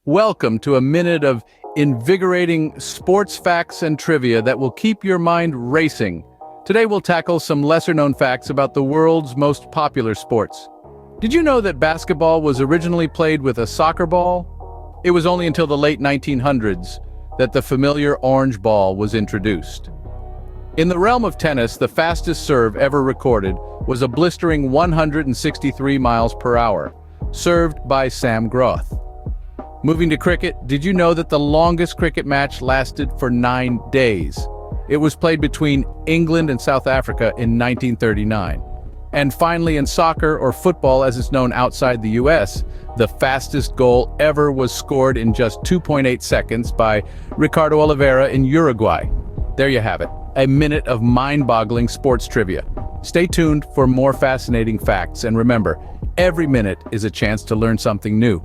Welcome to a minute of invigorating sports facts and trivia that will keep your mind racing. Today we'll tackle some lesser-known facts about the world's most popular sports. Did you know that basketball was originally played with a soccer ball? It was only until the late 1900s that the familiar orange ball was introduced. In the realm of tennis, the fastest serve ever recorded was a blistering 163 miles per hour, served by Sam Groth. Moving to cricket, did you know that the longest cricket match lasted for 9 days? It was played between England and South Africa in 1939. And finally, in soccer, or football as it's known outside the US, the fastest goal ever was scored in just 2.8 seconds by Ricardo Oliveira in Uruguay. There you have it, a minute of mind-boggling sports trivia. Stay tuned for more fascinating facts, and remember, every minute is a chance to learn something new.